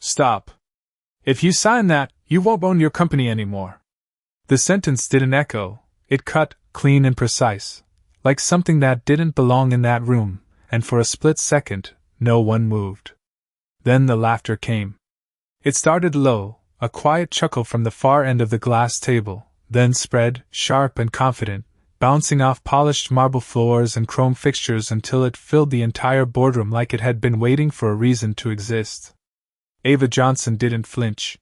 Stop. If you sign that, you won't own your company anymore. The sentence didn't echo, it cut, clean and precise, like something that didn't belong in that room, and for a split second, no one moved. Then the laughter came. It started low, a quiet chuckle from the far end of the glass table, then spread, sharp and confident, bouncing off polished marble floors and chrome fixtures until it filled the entire boardroom like it had been waiting for a reason to exist. Ava Johnson didn't flinch.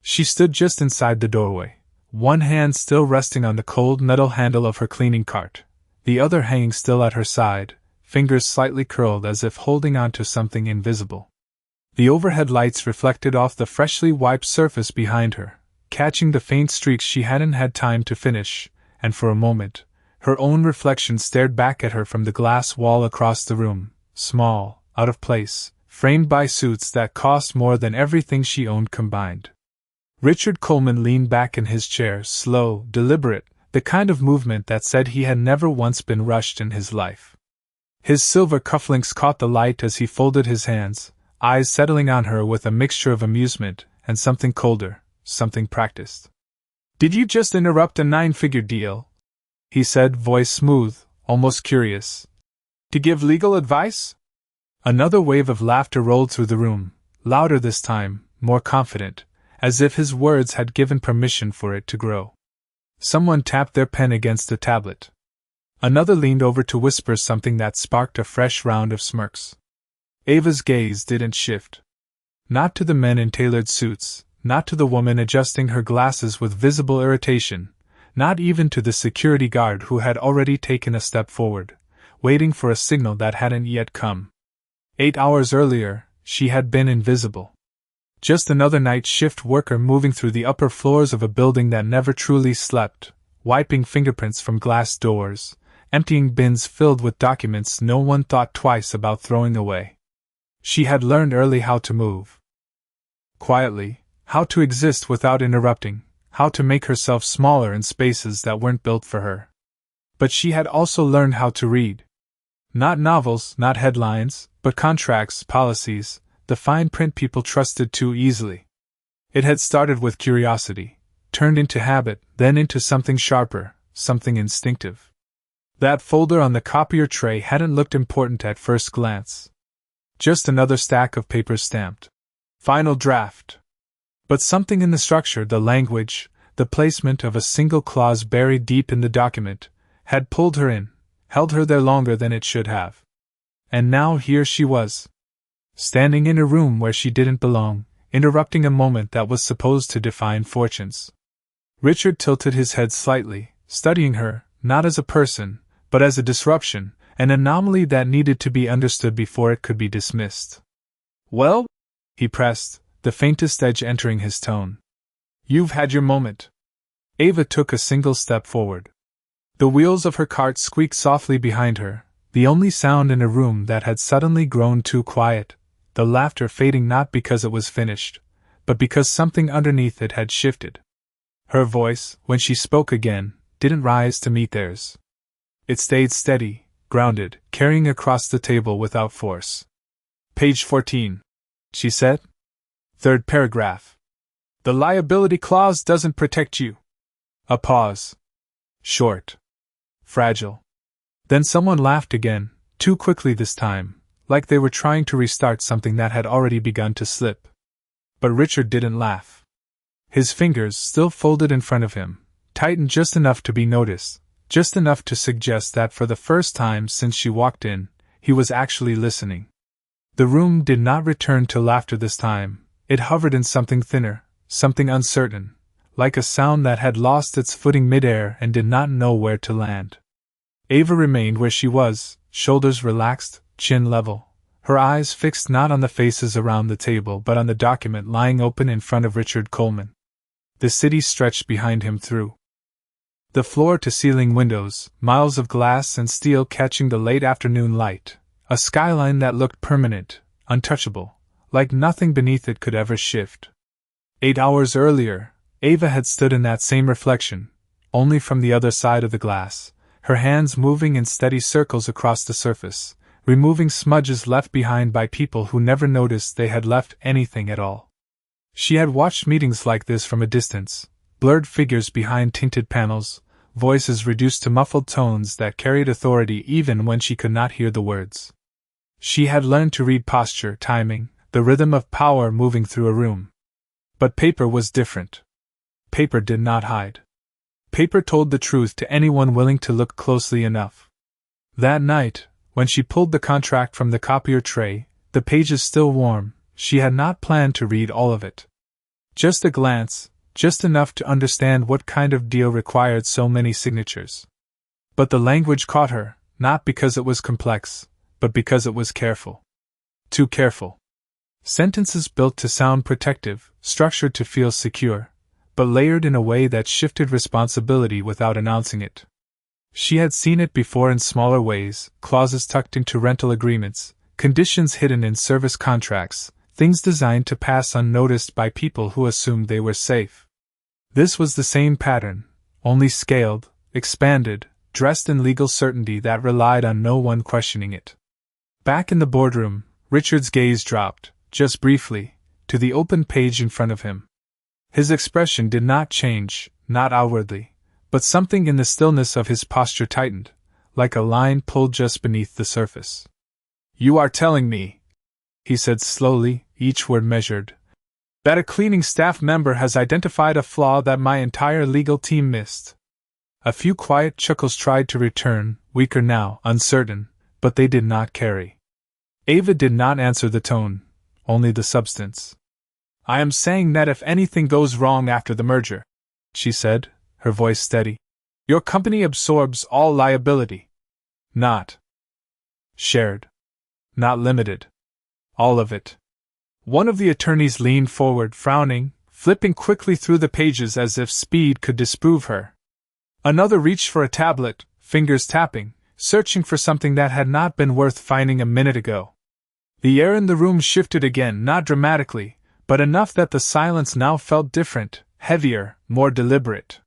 She stood just inside the doorway, one hand still resting on the cold metal handle of her cleaning cart, the other hanging still at her side, fingers slightly curled as if holding on to something invisible. The overhead lights reflected off the freshly wiped surface behind her, catching the faint streaks she hadn't had time to finish, and for a moment, her own reflection stared back at her from the glass wall across the room, small, out of place, framed by suits that cost more than everything she owned combined. Richard Coleman leaned back in his chair, slow, deliberate, the kind of movement that said he had never once been rushed in his life. His silver cufflinks caught the light as he folded his hands, eyes settling on her with a mixture of amusement and something colder, something practiced. "Did you just interrupt a 9-figure deal?" he said, voice smooth, almost curious. "To give legal advice?" Another wave of laughter rolled through the room, louder this time, more confident, as if his words had given permission for it to grow. Someone tapped their pen against a tablet. Another leaned over to whisper something that sparked a fresh round of smirks. Ava's gaze didn't shift. Not to the men in tailored suits, not to the woman adjusting her glasses with visible irritation, not even to the security guard who had already taken a step forward, waiting for a signal that hadn't yet come. 8 hours earlier, she had been invisible. Just another night shift worker moving through the upper floors of a building that never truly slept, wiping fingerprints from glass doors, emptying bins filled with documents no one thought twice about throwing away. She had learned early how to move quietly, how to exist without interrupting, how to make herself smaller in spaces that weren't built for her. But she had also learned how to read. Not novels, not headlines, but contracts, policies, the fine print people trusted too easily. It had started with curiosity, turned into habit, then into something sharper, something instinctive. That folder on the copier tray hadn't looked important at first glance. Just another stack of papers stamped. Final draft. But something in the structure, the language, the placement of a single clause buried deep in the document, had pulled her in, held her there longer than it should have. And now here she was, standing in a room where she didn't belong, interrupting a moment that was supposed to define fortunes. Richard tilted his head slightly, studying her, not as a person, but as a disruption, an anomaly that needed to be understood before it could be dismissed. "Well?" he pressed, the faintest edge entering his tone. "You've had your moment." Ava took a single step forward. The wheels of her cart squeaked softly behind her, the only sound in a room that had suddenly grown too quiet, the laughter fading not because it was finished, but because something underneath it had shifted. Her voice, when she spoke again, didn't rise to meet theirs. It stayed steady, grounded, carrying across the table without force. "Page 14, she said. 3rd paragraph. The liability clause doesn't protect you." A pause. Short. Fragile. Then someone laughed again, too quickly this time, like they were trying to restart something that had already begun to slip. But Richard didn't laugh. His fingers, still folded in front of him, tightened just enough to be noticed, just enough to suggest that for the first time since she walked in, he was actually listening. The room did not return to laughter this time. It hovered in something thinner, something uncertain, like a sound that had lost its footing midair and did not know where to land. Ava remained where she was, shoulders relaxed, chin level, her eyes fixed not on the faces around the table but on the document lying open in front of Richard Coleman. The city stretched behind him through the floor-to-ceiling windows, miles of glass and steel catching the late afternoon light, a skyline that looked permanent, untouchable, like nothing beneath it could ever shift. 8 hours earlier, Ava had stood in that same reflection, only from the other side of the glass, her hands moving in steady circles across the surface, removing smudges left behind by people who never noticed they had left anything at all. She had watched meetings like this from a distance, blurred figures behind tinted panels, voices reduced to muffled tones that carried authority even when she could not hear the words. She had learned to read posture, timing, the rhythm of power moving through a room. But paper was different. Paper did not hide. Paper told the truth to anyone willing to look closely enough. That night, when she pulled the contract from the copier tray, the pages still warm, she had not planned to read all of it. Just a glance, just enough to understand what kind of deal required so many signatures. But the language caught her, not because it was complex, but because it was careful. Too careful. Sentences built to sound protective, structured to feel secure, but layered in a way that shifted responsibility without announcing it. She had seen it before in smaller ways, clauses tucked into rental agreements, conditions hidden in service contracts, things designed to pass unnoticed by people who assumed they were safe. This was the same pattern, only scaled, expanded, dressed in legal certainty that relied on no one questioning it. Back in the boardroom, Richard's gaze dropped, just briefly, to the open page in front of him. His expression did not change, not outwardly, but something in the stillness of his posture tightened, like a line pulled just beneath the surface. "You are telling me," he said slowly, each word measured, "that a cleaning staff member has identified a flaw that my entire legal team missed." A few quiet chuckles tried to return, weaker now, uncertain, but they did not carry. Ava did not answer the tone, only the substance. "I am saying that if anything goes wrong after the merger," she said, her voice steady, "your company absorbs all liability. Not shared. Not limited. All of it." One of the attorneys leaned forward, frowning, flipping quickly through the pages as if speed could disprove her. Another reached for a tablet, fingers tapping, searching for something that had not been worth finding a minute ago. The air in the room shifted again, not dramatically, but enough that the silence now felt different, heavier, more deliberate.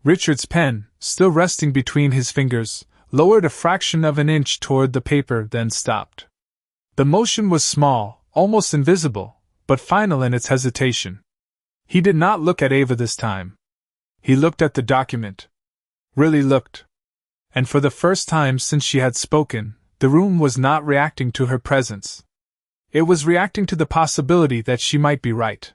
Richard's pen, still resting between his fingers, lowered a fraction of an inch toward the paper, then stopped. The motion was small, almost invisible, but final in its hesitation. He did not look at Ava this time. He looked at the document. Really looked. And for the first time since she had spoken, the room was not reacting to her presence. It was reacting to the possibility that she might be right.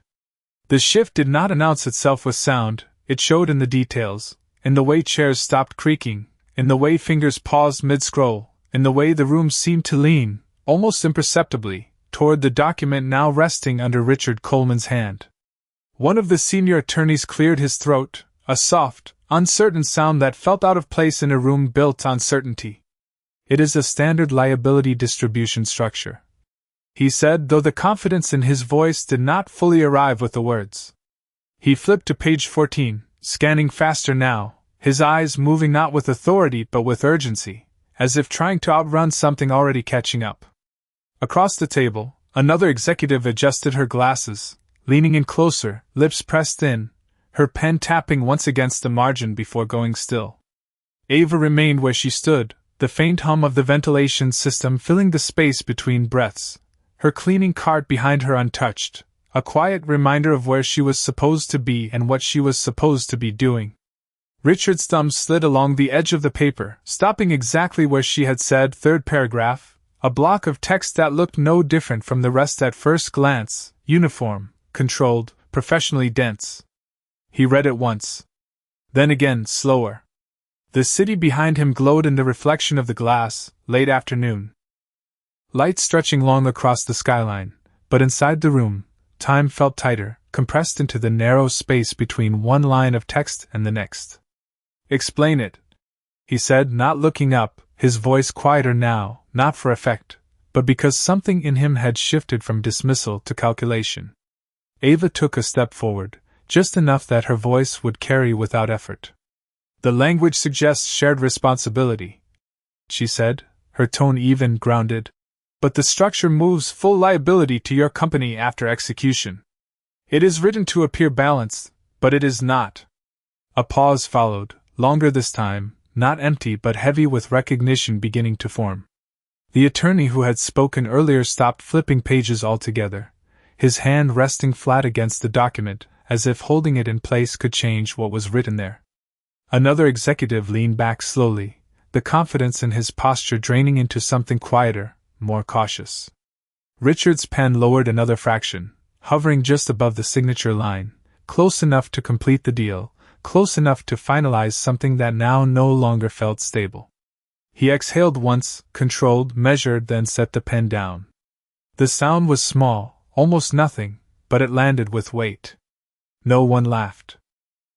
The shift did not announce itself with sound, it showed in the details, in the way chairs stopped creaking, in the way fingers paused mid-scroll, in the way the room seemed to lean, almost imperceptibly, toward the document now resting under Richard Coleman's hand. One of the senior attorneys cleared his throat, a soft, uncertain sound that felt out of place in a room built on certainty. "It is a standard liability distribution structure," he said, though the confidence in his voice did not fully arrive with the words. He flipped to page 14, scanning faster now, his eyes moving not with authority but with urgency, as if trying to outrun something already catching up. Across the table, another executive adjusted her glasses, leaning in closer, lips pressed in, her pen tapping once against the margin before going still. Ava remained where she stood, the faint hum of the ventilation system filling the space between breaths, her cleaning cart behind her untouched, a quiet reminder of where she was supposed to be and what she was supposed to be doing. Richard's thumb slid along the edge of the paper, stopping exactly where she had said third paragraph, a block of text that looked no different from the rest at first glance, uniform, controlled, professionally dense. He read it once. Then again, slower. The city behind him glowed in the reflection of the glass, late afternoon. Light stretching long across the skyline, but inside the room, time felt tighter, compressed into the narrow space between one line of text and the next. "Explain it," he said, not looking up, his voice quieter now, not for effect, but because something in him had shifted from dismissal to calculation. Ava took a step forward, just enough that her voice would carry without effort. "The language suggests shared responsibility," she said, her tone even, grounded. "But the structure moves full liability to your company after execution. It is written to appear balanced, but it is not." A pause followed, longer this time, not empty but heavy with recognition beginning to form. The attorney who had spoken earlier stopped flipping pages altogether, his hand resting flat against the document, as if holding it in place could change what was written there. Another executive leaned back slowly, the confidence in his posture draining into something quieter, more cautious. Richard's pen lowered another fraction, hovering just above the signature line, close enough to complete the deal, close enough to finalize something that now no longer felt stable. He exhaled once, controlled, measured, then set the pen down. The sound was small, almost nothing, but it landed with weight. No one laughed.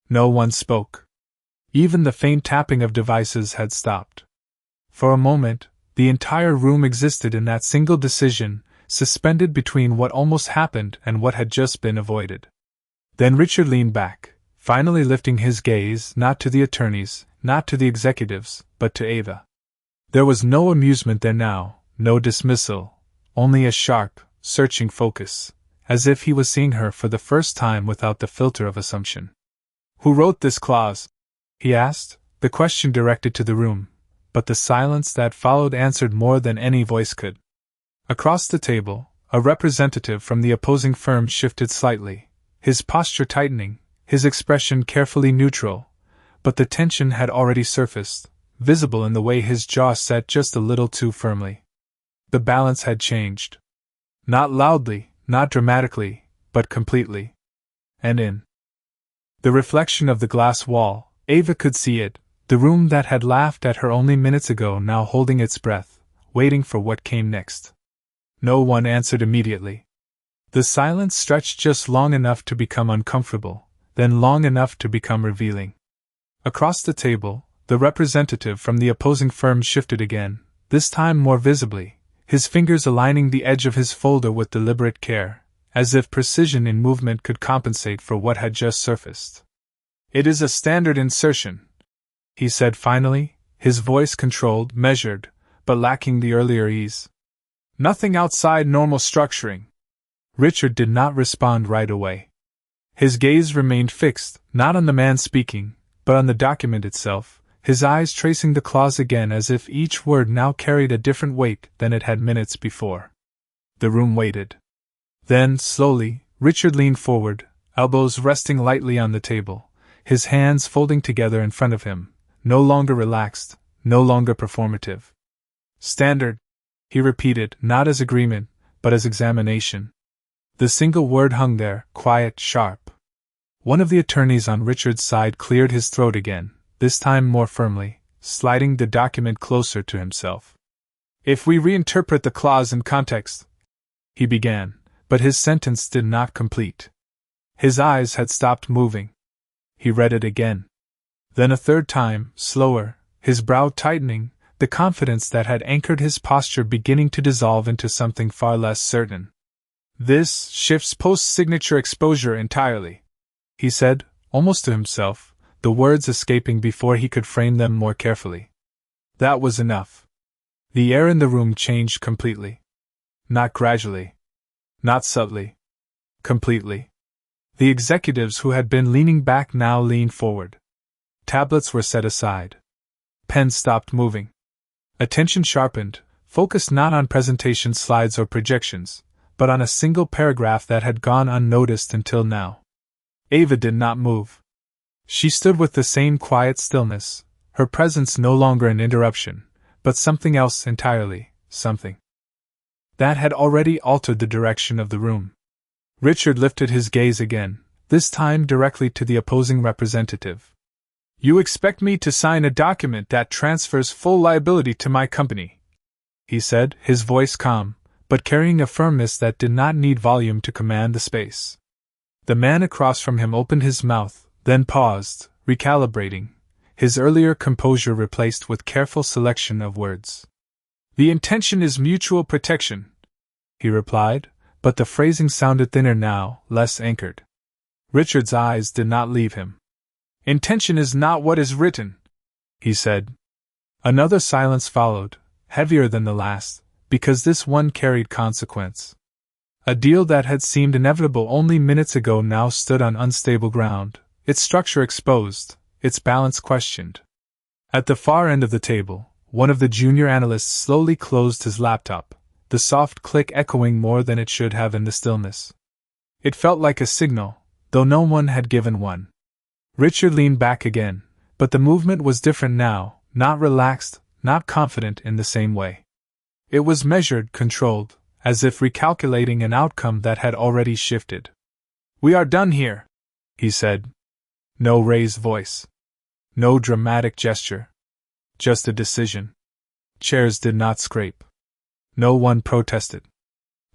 No one spoke. Even the faint tapping of devices had stopped. For a moment, the entire room existed in that single decision, suspended between what almost happened and what had just been avoided. Then Richard leaned back, finally lifting his gaze not to the attorneys, not to the executives, but to Ava. There was no amusement there now, no dismissal, only a sharp, searching focus, as if he was seeing her for the first time without the filter of assumption. "Who wrote this clause?" he asked, the question directed to the room, but the silence that followed answered more than any voice could. Across the table, a representative from the opposing firm shifted slightly, his posture tightening, his expression carefully neutral, but the tension had already surfaced, visible in the way his jaw set just a little too firmly. The balance had changed. Not loudly, not dramatically, but completely. And in the reflection of the glass wall, Ava could see it, the room that had laughed at her only minutes ago now holding its breath, waiting for what came next. No one answered immediately. The silence stretched just long enough to become uncomfortable, then long enough to become revealing. Across the table, the representative from the opposing firm shifted again, this time more visibly, his fingers aligning the edge of his folder with deliberate care, as if precision in movement could compensate for what had just surfaced. "It is a standard insertion," he said finally, his voice controlled, measured, but lacking the earlier ease. "Nothing outside normal structuring." Richard did not respond right away. His gaze remained fixed, not on the man speaking, but on the document itself, his eyes tracing the clause again as if each word now carried a different weight than it had minutes before. The room waited. Then, slowly, Richard leaned forward, elbows resting lightly on the table, his hands folding together in front of him, no longer relaxed, no longer performative. "Standard," he repeated, not as agreement, but as examination. The single word hung there, quiet, sharp. One of the attorneys on Richard's side cleared his throat again, this time more firmly, sliding the document closer to himself. "If we reinterpret the clause in context," he began, but his sentence did not complete. His eyes had stopped moving. He read it again. Then a third time, slower, his brow tightening, the confidence that had anchored his posture beginning to dissolve into something far less certain. "This shifts post-signature exposure entirely," he said, almost to himself, the words escaping before he could frame them more carefully. That was enough. The air in the room changed completely. Not gradually. Not subtly. Completely. The executives who had been leaning back now leaned forward. Tablets were set aside. Pens stopped moving. Attention sharpened, focused not on presentation slides or projections, but on a single paragraph that had gone unnoticed until now. Ava did not move. She stood with the same quiet stillness, her presence no longer an interruption, but something else entirely, something that had already altered the direction of the room. Richard lifted his gaze again, this time directly to the opposing representative. "You expect me to sign a document that transfers full liability to my company," he said, his voice calm, but carrying a firmness that did not need volume to command the space. The man across from him opened his mouth, then paused, recalibrating, his earlier composure replaced with careful selection of words. "The intention is mutual protection," he replied, but the phrasing sounded thinner now, less anchored. Richard's eyes did not leave him. "Intention is not what is written," he said. Another silence followed, heavier than the last, because this one carried consequence. A deal that had seemed inevitable only minutes ago now stood on unstable ground, its structure exposed, its balance questioned. At the far end of the table, one of the junior analysts slowly closed his laptop, the soft click echoing more than it should have in the stillness. It felt like a signal, though no one had given one. Richard leaned back again, but the movement was different now, not relaxed, not confident in the same way. It was measured, controlled, as if recalculating an outcome that had already shifted. "We are done here," he said. No raised voice. No dramatic gesture. Just a decision. Chairs did not scrape. No one protested.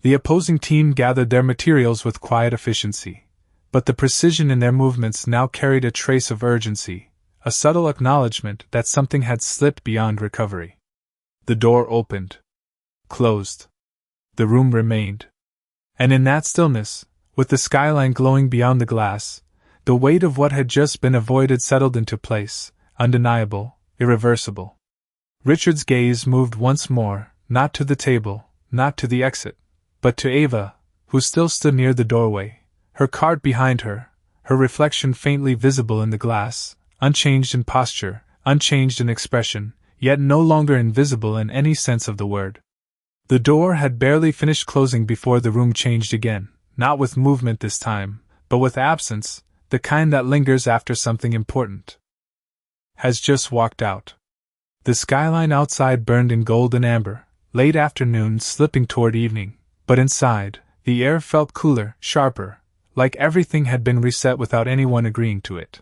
The opposing team gathered their materials with quiet efficiency, but the precision in their movements now carried a trace of urgency, a subtle acknowledgement that something had slipped beyond recovery. The door opened. Closed. The room remained. And in that stillness, with the skyline glowing beyond the glass, the weight of what had just been avoided settled into place, undeniable, irreversible. Richard's gaze moved once more, not to the table, not to the exit, but to Ava, who still stood near the doorway, her cart behind her, her reflection faintly visible in the glass, unchanged in posture, unchanged in expression, yet no longer invisible in any sense of the word. The door had barely finished closing before the room changed again, not with movement this time, but with absence, the kind that lingers after something important. Has just walked out. The skyline outside burned in gold and amber, late afternoon slipping toward evening, but inside, the air felt cooler, sharper, like everything had been reset without anyone agreeing to it.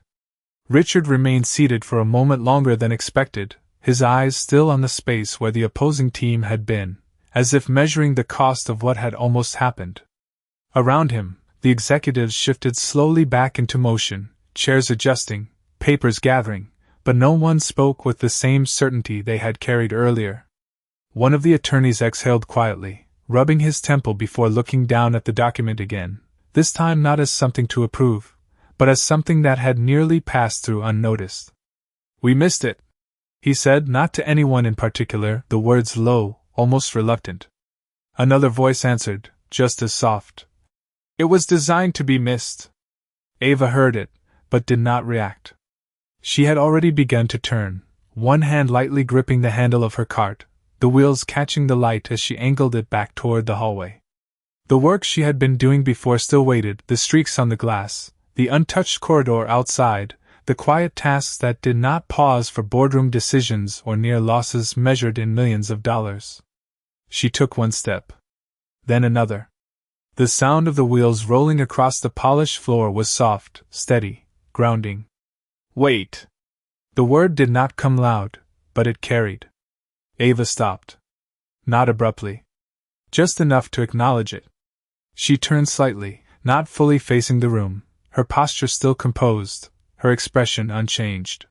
Richard remained seated for a moment longer than expected, his eyes still on the space where the opposing team had been, as if measuring the cost of what had almost happened. Around him, the executives shifted slowly back into motion, chairs adjusting, papers gathering, but no one spoke with the same certainty they had carried earlier. One of the attorneys exhaled quietly, rubbing his temple before looking down at the document again, this time not as something to approve, but as something that had nearly passed through unnoticed. "We missed it," he said, not to anyone in particular, the words low, almost reluctant. Another voice answered, just as soft. "It was designed to be missed." Ava heard it, but did not react. She had already begun to turn, one hand lightly gripping the handle of her cart, the wheels catching the light as she angled it back toward the hallway. The work she had been doing before still waited, the streaks on the glass, the untouched corridor outside, the quiet tasks that did not pause for boardroom decisions or near losses measured in millions of dollars. She took one step. Then another. The sound of the wheels rolling across the polished floor was soft, steady, grounding. "Wait!" The word did not come loud, but it carried. Ava stopped. Not abruptly. Just enough to acknowledge it. She turned slightly, not fully facing the room, her posture still composed, her expression unchanged.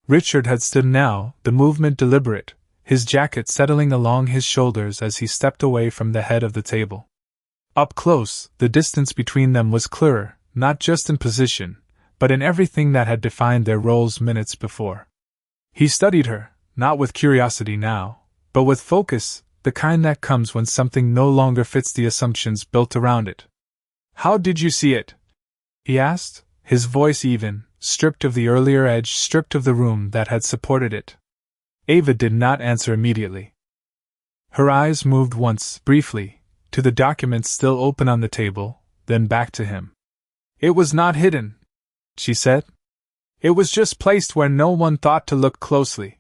Richard had stood now, the movement deliberate, his jacket settling along his shoulders as he stepped away from the head of the table. Up close, the distance between them was clearer, not just in position, but in everything that had defined their roles minutes before. He studied her, not with curiosity now, but with focus, the kind that comes when something no longer fits the assumptions built around it. "How did you see it?" he asked, his voice even, stripped of the earlier edge, stripped of the room that had supported it. Ava did not answer immediately. Her eyes moved once, briefly, to the documents still open on the table, then back to him. "It was not hidden," she said. "It was just placed where no one thought to look closely."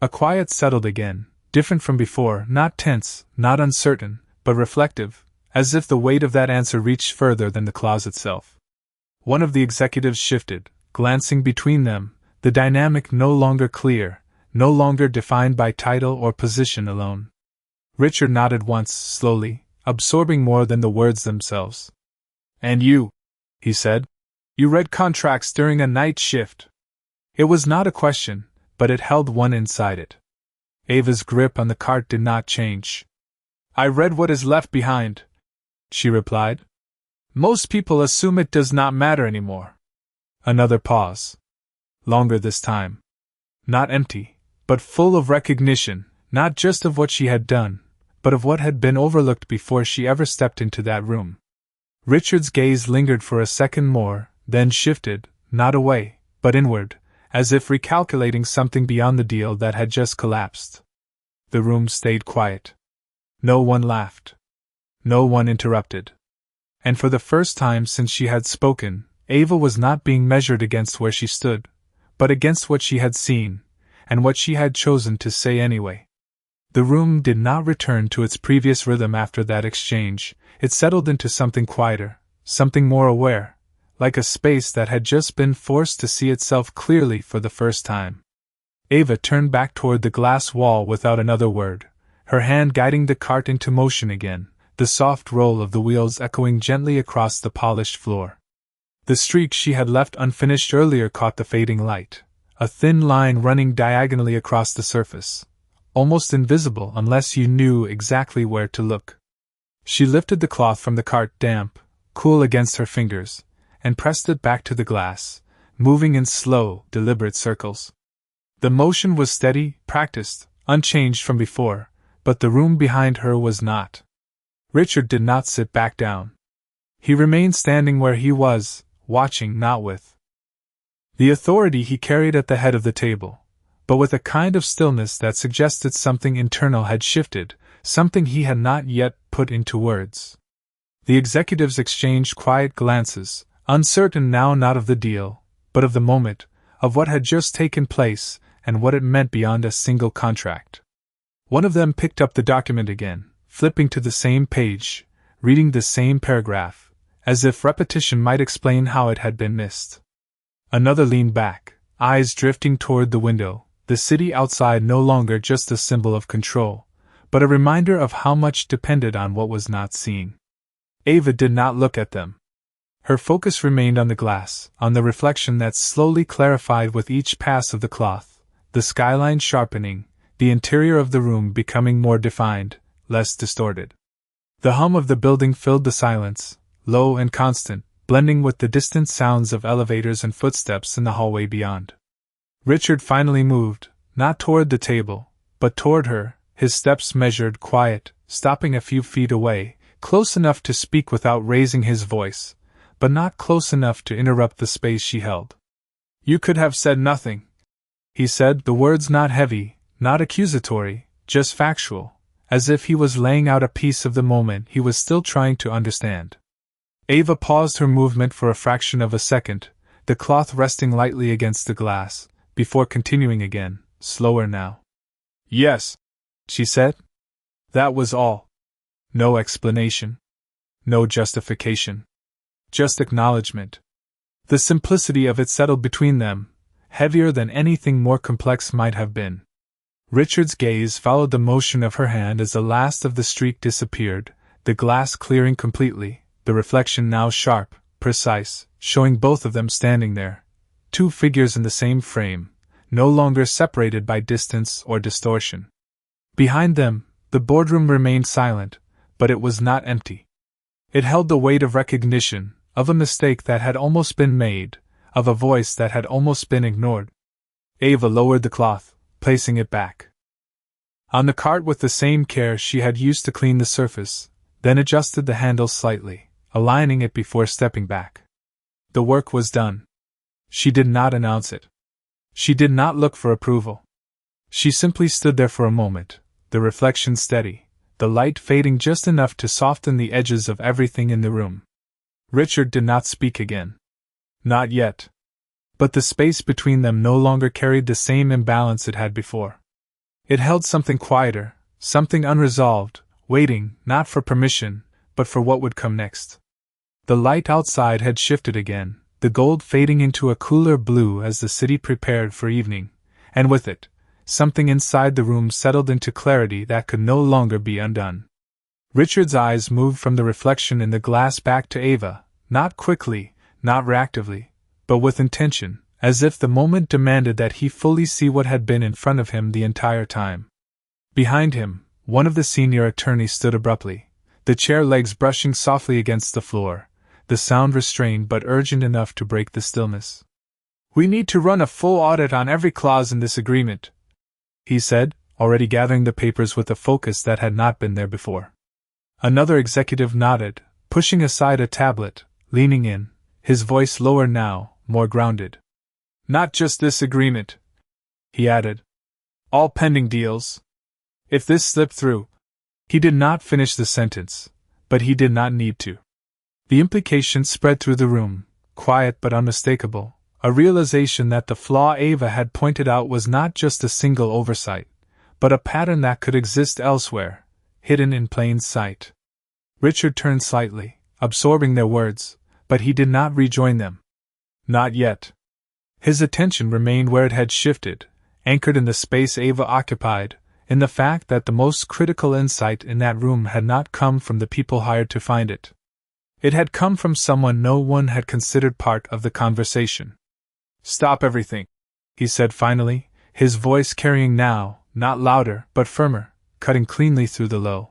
A quiet settled again, different from before, not tense, not uncertain, but reflective, as if the weight of that answer reached further than the clause itself. One of the executives shifted, glancing between them, the dynamic no longer clear, no longer defined by title or position alone. Richard nodded once, slowly, absorbing more than the words themselves. "And you," he said. "You read contracts during a night shift." It was not a question, but it held one inside it. Ava's grip on the cart did not change. "I read what is left behind," she replied. "Most people assume it does not matter anymore." Another pause. Longer this time. Not empty, but full of recognition, not just of what she had done, but of what had been overlooked before she ever stepped into that room. Richard's gaze lingered for a second more, then shifted, not away, but inward, as if recalculating something beyond the deal that had just collapsed. The room stayed quiet. No one laughed. No one interrupted. And for the first time since she had spoken, Ava was not being measured against where she stood, but against what she had seen, and what she had chosen to say anyway. The room did not return to its previous rhythm after that exchange. It settled into something quieter, something more aware, like a space that had just been forced to see itself clearly for the first time. Ava turned back toward the glass wall without another word, her hand guiding the cart into motion again, the soft roll of the wheels echoing gently across the polished floor. The streak she had left unfinished earlier caught the fading light, a thin line running diagonally across the surface, almost invisible unless you knew exactly where to look. She lifted the cloth from the cart, damp, cool against her fingers, and pressed it back to the glass, moving in slow, deliberate circles. The motion was steady, practiced, unchanged from before, but the room behind her was not. Richard did not sit back down. He remained standing where he was, watching not with the authority he carried at the head of the table, but with a kind of stillness that suggested something internal had shifted, something he had not yet put into words. The executives exchanged quiet glances, uncertain now not of the deal, but of the moment, of what had just taken place, and what it meant beyond a single contract. One of them picked up the document again, flipping to the same page, reading the same paragraph, as if repetition might explain how it had been missed. Another leaned back, eyes drifting toward the window, the city outside no longer just a symbol of control, but a reminder of how much depended on what was not seen. Ava did not look at them. Her focus remained on the glass, on the reflection that slowly clarified with each pass of the cloth, the skyline sharpening, the interior of the room becoming more defined, less distorted. The hum of the building filled the silence, low and constant, blending with the distant sounds of elevators and footsteps in the hallway beyond. Richard finally moved, not toward the table, but toward her, his steps measured, quiet, stopping a few feet away, close enough to speak without raising his voice, but not close enough to interrupt the space she held. "You could have said nothing," he said, the words not heavy, not accusatory, just factual, as if he was laying out a piece of the moment he was still trying to understand. Ava paused her movement for a fraction of a second, the cloth resting lightly against the glass, before continuing again, slower now. "Yes," she said. That was all. No explanation. No justification. Just acknowledgement. The simplicity of it settled between them, heavier than anything more complex might have been. Richard's gaze followed the motion of her hand as the last of the streak disappeared, the glass clearing completely, the reflection now sharp, precise, showing both of them standing there, two figures in the same frame, no longer separated by distance or distortion. Behind them, the boardroom remained silent, but it was not empty. It held the weight of recognition, of a mistake that had almost been made, of a voice that had almost been ignored. Ava lowered the cloth, placing it back on the cart with the same care she had used to clean the surface, then adjusted the handle slightly, aligning it before stepping back. The work was done. She did not announce it. She did not look for approval. She simply stood there for a moment, the reflection steady, the light fading just enough to soften the edges of everything in the room. Richard did not speak again. Not yet. But the space between them no longer carried the same imbalance it had before. It held something quieter, something unresolved, waiting, not for permission, but for what would come next. The light outside had shifted again, the gold fading into a cooler blue as the city prepared for evening, and with it, something inside the room settled into clarity that could no longer be undone. Richard's eyes moved from the reflection in the glass back to Ava, not quickly, not reactively, but with intention, as if the moment demanded that he fully see what had been in front of him the entire time. Behind him, one of the senior attorneys stood abruptly, the chair legs brushing softly against the floor, the sound restrained but urgent enough to break the stillness. "We need to run a full audit on every clause in this agreement," he said, already gathering the papers with a focus that had not been there before. Another executive nodded, pushing aside a tablet, leaning in, his voice lower now, more grounded. "Not just this agreement," he added. "All pending deals. If this slipped through..." He did not finish the sentence, but he did not need to. The implication spread through the room, quiet but unmistakable, a realization that the flaw Ava had pointed out was not just a single oversight, but a pattern that could exist elsewhere, hidden in plain sight. Richard turned slightly, absorbing their words, but he did not rejoin them. Not yet. His attention remained where it had shifted, anchored in the space Ava occupied, in the fact that the most critical insight in that room had not come from the people hired to find it. It had come from someone no one had considered part of the conversation. "Stop everything," he said finally, his voice carrying now, not louder but firmer, cutting cleanly through the low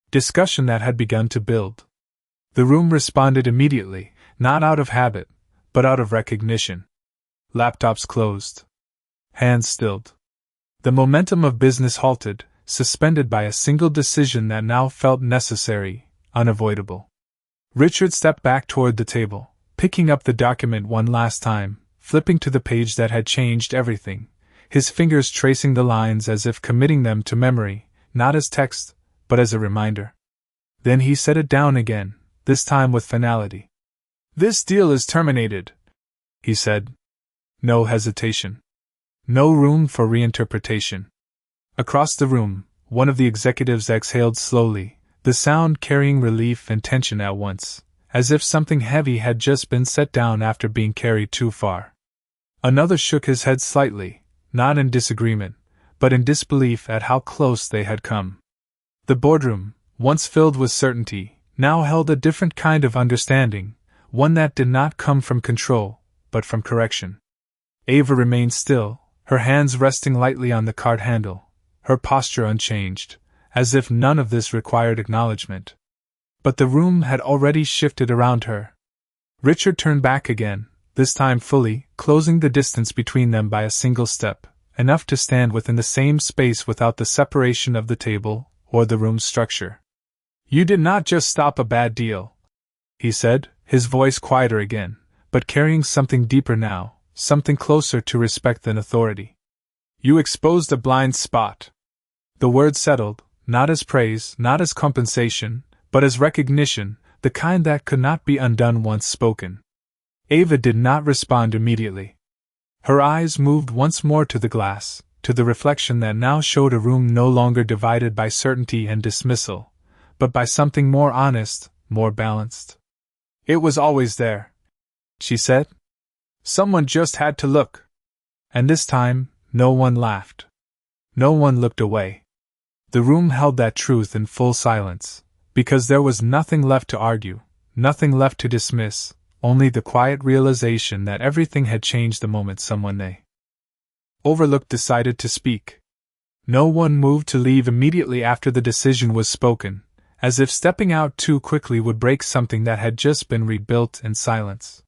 discussion that had begun to build. The room responded immediately, not out of habit, but out of recognition. Laptops closed. Hands stilled. The momentum of business halted, suspended by a single decision that now felt necessary, unavoidable. Richard stepped back toward the table, picking up the document one last time, flipping to the page that had changed everything, his fingers tracing the lines as if committing them to memory, not as text, but as a reminder. Then he set it down again, this time with finality. "This deal is terminated," he said. No hesitation. No room for reinterpretation. Across the room, one of the executives exhaled slowly, the sound carrying relief and tension at once, as if something heavy had just been set down after being carried too far. Another shook his head slightly, not in disagreement, but in disbelief at how close they had come. The boardroom, once filled with certainty, now held a different kind of understanding, one that did not come from control, but from correction. Ava remained still, her hands resting lightly on the cart handle, her posture unchanged, as if none of this required acknowledgement. But the room had already shifted around her. Richard turned back again, this time fully, closing the distance between them by a single step, enough to stand within the same space without the separation of the table or the room's structure. "You did not just stop a bad deal," he said, his voice quieter again, but carrying something deeper now, something closer to respect than authority. "You exposed a blind spot." The word settled, not as praise, not as compensation, but as recognition, the kind that could not be undone once spoken. Ava did not respond immediately. Her eyes moved once more to the glass, to the reflection that now showed a room no longer divided by certainty and dismissal, but by something more honest, more balanced. "It was always there," she said. "Someone just had to look." And this time, no one laughed. No one looked away. The room held that truth in full silence, because there was nothing left to argue, nothing left to dismiss, only the quiet realization that everything had changed the moment someone they overlooked decided to speak. No one moved to leave immediately after the decision was spoken, as if stepping out too quickly would break something that had just been rebuilt in silence.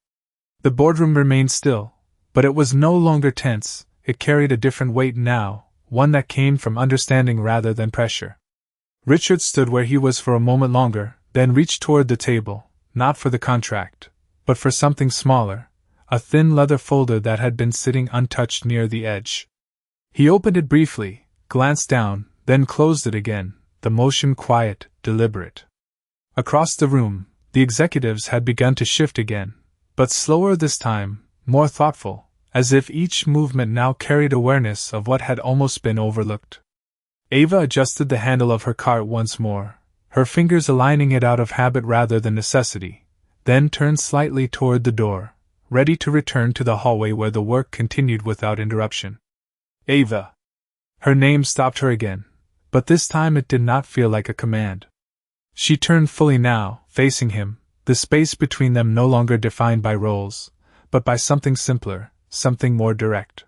The boardroom remained still, but it was no longer tense, it carried a different weight now, one that came from understanding rather than pressure. Richard stood where he was for a moment longer, then reached toward the table, not for the contract, but for something smaller, a thin leather folder that had been sitting untouched near the edge. He opened it briefly, glanced down, then closed it again, the motion quiet, deliberate. Across the room, the executives had begun to shift again, but slower this time, more thoughtful, as if each movement now carried awareness of what had almost been overlooked. Ava adjusted the handle of her cart once more, her fingers aligning it out of habit rather than necessity, then turned slightly toward the door, ready to return to the hallway where the work continued without interruption. "Ava!" Her name stopped her again, but this time it did not feel like a command. She turned fully now, facing him, the space between them no longer defined by roles, but by something simpler, something more direct.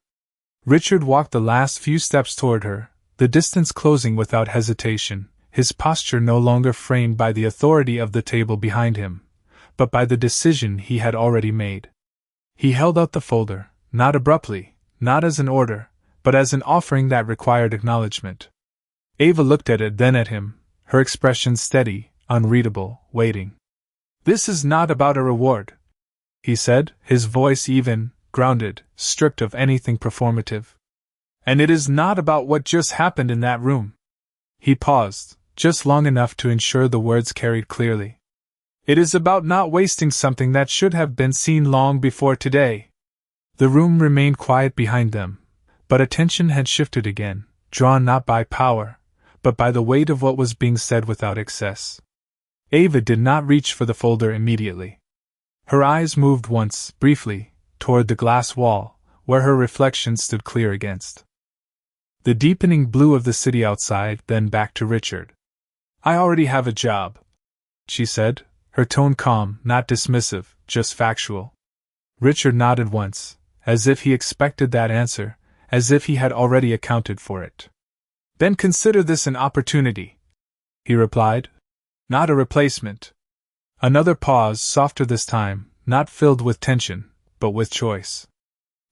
Richard walked the last few steps toward her, the distance closing without hesitation, his posture no longer framed by the authority of the table behind him, but by the decision he had already made. He held out the folder, not abruptly, not as an order, but as an offering that required acknowledgement. Ava looked at it, then at him, her expression steady, unreadable, waiting. "This is not about a reward," he said, his voice even, grounded, stripped of anything performative. "And it is not about what just happened in that room." He paused, just long enough to ensure the words carried clearly. It is about not wasting something that should have been seen long before today. The room remained quiet behind them, but attention had shifted again, drawn not by power, but by the weight of what was being said without excess. Ava did not reach for the folder immediately. Her eyes moved once, briefly, toward the glass wall, where her reflection stood clear against the deepening blue of the city outside, then back to Richard. "I already have a job," she said, her tone calm, not dismissive, just factual. Richard nodded once, as if he expected that answer, as if he had already accounted for it. "Then consider this an opportunity," he replied. "Not a replacement." Another pause, softer this time, not filled with tension, but with choice.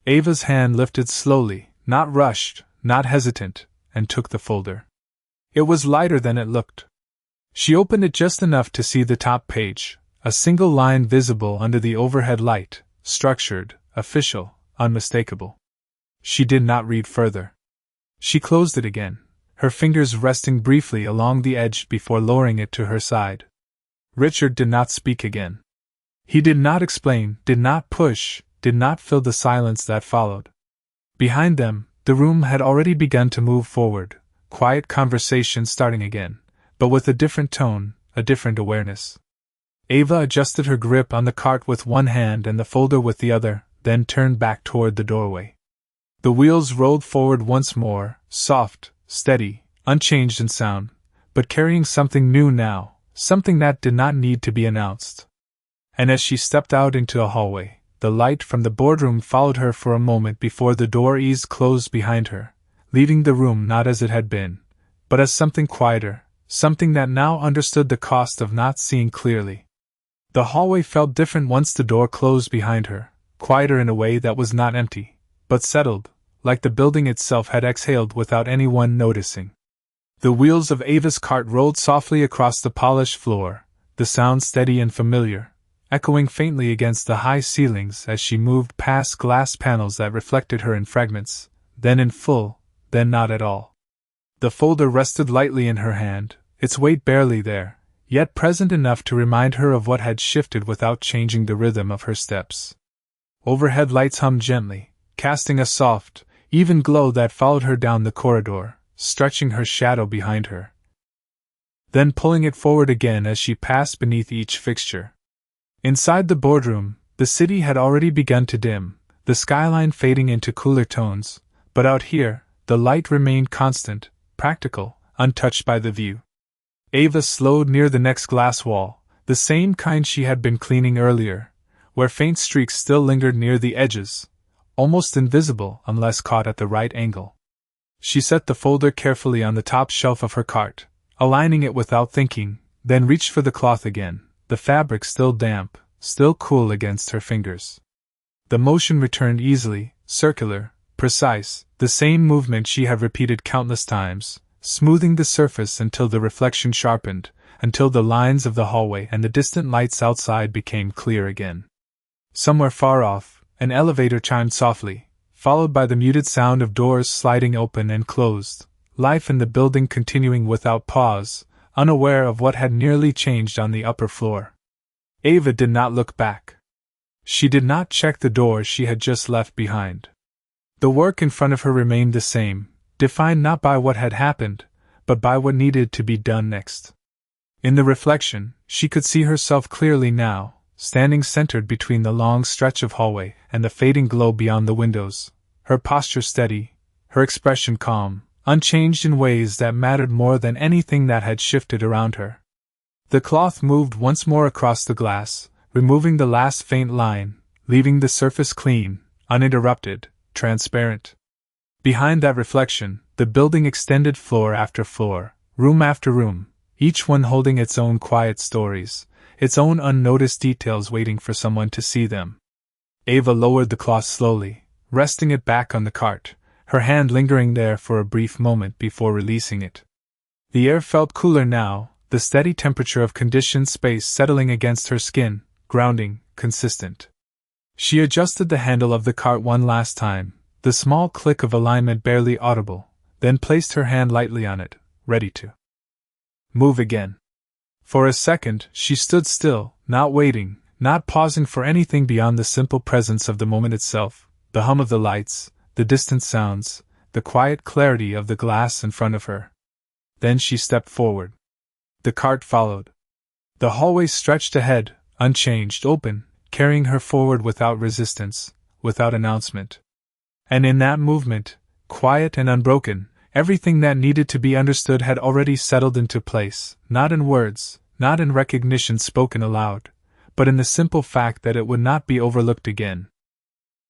Ava's hand lifted slowly, not rushed, not hesitant, and took the folder. It was lighter than it looked. She opened it just enough to see the top page, a single line visible under the overhead light, structured, official, unmistakable. She did not read further. She closed it again, her fingers resting briefly along the edge before lowering it to her side. Richard did not speak again. He did not explain, did not push, did not fill the silence that followed. Behind them, the room had already begun to move forward, quiet conversation starting again, but with a different tone, a different awareness. Ava adjusted her grip on the cart with one hand and the folder with the other, then turned back toward the doorway. The wheels rolled forward once more, soft, steady, unchanged in sound, but carrying something new now, something that did not need to be announced. And as she stepped out into a hallway, the light from the boardroom followed her for a moment before the door eased closed behind her, leaving the room not as it had been, but as something quieter, something that now understood the cost of not seeing clearly. The hallway felt different once the door closed behind her, quieter in a way that was not empty, but settled, like the building itself had exhaled without anyone noticing. The wheels of Ava's cart rolled softly across the polished floor, the sound steady and familiar, echoing faintly against the high ceilings as she moved past glass panels that reflected her in fragments, then in full, then not at all. The folder rested lightly in her hand, its weight barely there, yet present enough to remind her of what had shifted without changing the rhythm of her steps. Overhead lights hummed gently, casting a soft, even glow that followed her down the corridor, stretching her shadow behind her, then pulling it forward again as she passed beneath each fixture. Inside the boardroom, the city had already begun to dim, the skyline fading into cooler tones, but out here, the light remained constant, practical, untouched by the view. Ava slowed near the next glass wall, the same kind she had been cleaning earlier, where faint streaks still lingered near the edges, almost invisible unless caught at the right angle. She set the folder carefully on the top shelf of her cart, aligning it without thinking, then reached for the cloth again, the fabric still damp, still cool against her fingers. The motion returned easily, circular, precise, the same movement she had repeated countless times, smoothing the surface until the reflection sharpened, until the lines of the hallway and the distant lights outside became clear again. Somewhere far off, an elevator chimed softly, followed by the muted sound of doors sliding open and closed, life in the building continuing without pause, unaware of what had nearly changed on the upper floor. Ava did not look back. She did not check the door she had just left behind. The work in front of her remained the same, defined not by what had happened, but by what needed to be done next. In the reflection, she could see herself clearly now, standing centered between the long stretch of hallway and the fading glow beyond the windows, her posture steady, her expression calm, unchanged in ways that mattered more than anything that had shifted around her. The cloth moved once more across the glass, removing the last faint line, leaving the surface clean, uninterrupted, transparent. Behind that reflection, the building extended floor after floor, room after room, each one holding its own quiet stories, its own unnoticed details waiting for someone to see them. Ava lowered the cloth slowly, resting it back on the cart, her hand lingering there for a brief moment before releasing it. The air felt cooler now, the steady temperature of conditioned space settling against her skin, grounding, consistent. She adjusted the handle of the cart one last time, the small click of alignment barely audible, then placed her hand lightly on it, ready to move again. For a second, she stood still, not waiting, not pausing for anything beyond the simple presence of the moment itself, the hum of the lights, the distant sounds, the quiet clarity of the glass in front of her. Then she stepped forward. The cart followed. The hallway stretched ahead, unchanged, open, carrying her forward without resistance, without announcement. And in that movement, quiet and unbroken, everything that needed to be understood had already settled into place, not in words, not in recognition spoken aloud, but in the simple fact that it would not be overlooked again.